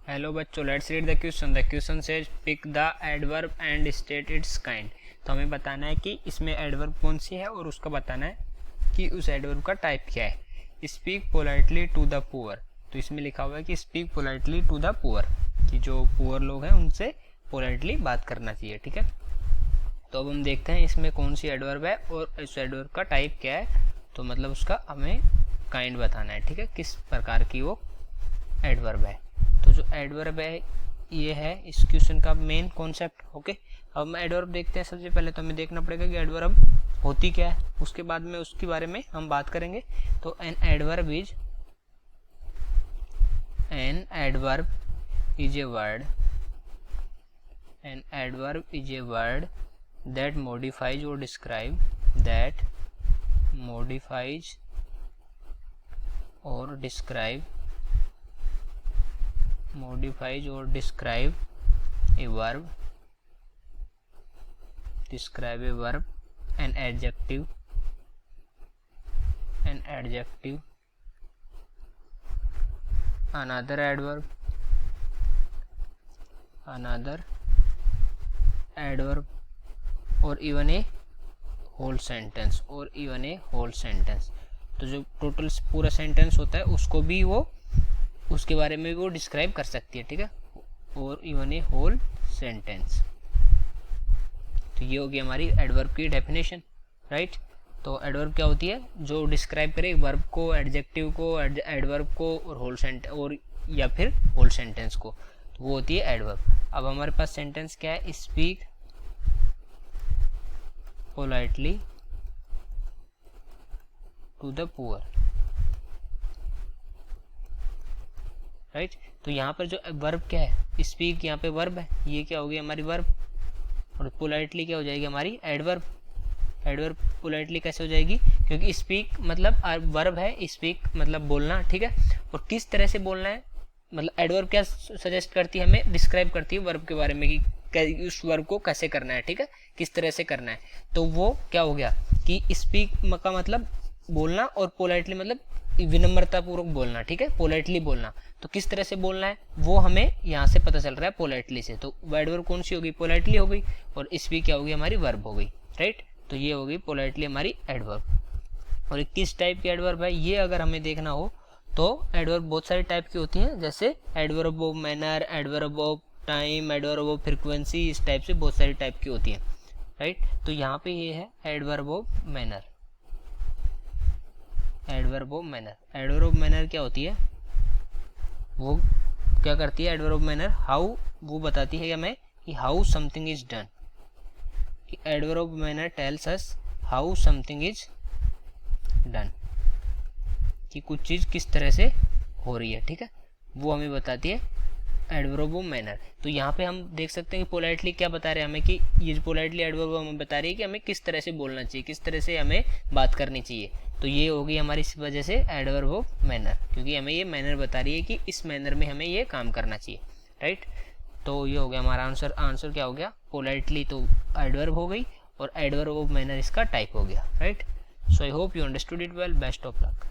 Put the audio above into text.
Hello बच्चों, let's read the question. The question says pick the adverb and state its kind. तो हमें बताना है कि इसमें एडवर्ब कौन सी है और उसका बताना है कि उस एडवर्ब का टाइप क्या है। Speak politely to the poor, तो इसमें लिखा हुआ है कि speak politely to the poor, कि जो पुअर लोग हैं उनसे पोलाइटली बात करना चाहिए। ठीक है, तो अब हम देखते हैं इसमें कौन सी एडवर्ब है और इस एडवर्ब का टाइप क्या है। तो मतलब उसका हमें काइंड बताना है। ठीक है, किस प्रकार की वो एडवर्ब है। तो जो एडवर्ब है ये है इस क्वेश्चन का मेन कॉन्सेप्ट। ओके, अब हम एडवर्ब देखते हैं। सबसे पहले तो हमें देखना पड़ेगा कि एडवर्ब होती क्या है, उसके बाद में उसके बारे में हम बात करेंगे। तो an adverb is a word, an adverb is a word that modifies or describe a verb, an adjective, another adverb, और इवन ए होल सेंटेंस, तो जो टोटल पूरा सेंटेंस होता है उसको भी वो उसके बारे में भी वो डिस्क्राइब कर सकती है। ठीक है, और इवन ए होल सेंटेंस। तो ये होगी हमारी एडवर्ब की डेफिनेशन, राइट। तो एडवर्ब क्या होती है? जो डिस्क्राइब करे वर्ब को, एडजेक्टिव को, एडवर्ब को और होल सेंटेंस और या फिर होल सेंटेंस को, तो वो होती है एडवर्ब। अब हमारे पास सेंटेंस क्या है? Speak politely to the poor, right. तो यहाँ पर जो वर्ब क्या है? स्पीक यहाँ पे वर्ब है, ये क्या होगी? हमारी वर्ब। और पोलाइटली क्या हो जाएगी? हमारी एडवर्ब। एडवर्ब पोलाइटली कैसे हो जाएगी? क्योंकि स्पीक मतलब वर्ब है, स्पीक मतलब बोलना। ठीक है, और किस तरह से बोलना है, मतलब एडवर्ब क्या सजेस्ट करती है हमें? डिस्क्राइब करती है वर्ब के बारे में कि उस वर्ब को कैसे करना है। ठीक है, किस तरह से करना है। तो वो क्या हो गया कि स्पीक का मतलब बोलना और पोलाइटली मतलब विनम्रता पूर्वक बोलना। ठीक है, पोलाइटली बोलना। तो किस तरह से बोलना है वो हमें यहाँ से पता चल रहा है पोलाइटली से। तो एडवर्ब कौन सी होगी? पोलाइटली हो गई, और स्पीक क्या होगी? हमारी वर्ब हो गई, राइट। तो ये होगी पोलाइटली हमारी एडवर्ब। और किस टाइप की एडवर्ब है ये अगर हमें देखना हो तो एडवर्ब बहुत सारी टाइप की होती हैं, जैसे adverb of manner, adverb of time, adverb of frequency, इस टाइप से बहुत सारी टाइप की होती हैं, राइट। तो यहाँ पे ये है adverb of manner. Adverb of manner क्या होती है? वो क्या करती है एडवर्ब ऑफ मैनर? हाउ, वो बताती है हमें कि हाउ समथिंग इज डन। कि adverb of manner tells us how something is done, कि कुछ चीज़ किस तरह से हो रही है। ठीक है, वो हमें बताती है एडवर्ब ऑफ मैनर। तो यहाँ पे हम देख सकते हैं कि पोलाइटली क्या बता रहे हैं हमें, कि ये पोलाइटली एडवर्ब हमें बता रही है कि हमें किस तरह से बोलना चाहिए, किस तरह से हमें बात करनी चाहिए। तो ये होगी हमारी इस वजह से एडवर्ब ऑफ मैनर, क्योंकि हमें ये मैनर बता रही है कि इस मैनर में हमें ये काम करना चाहिए, राइट। तो ये हो गया हमारा आंसर क्या हो गया? पोलाइटली तो एडवर्ब हो गई और एडवर्ब ऑफ मैनर इसका टाइप हो गया, right. So I hope you understood it well. Best of luck.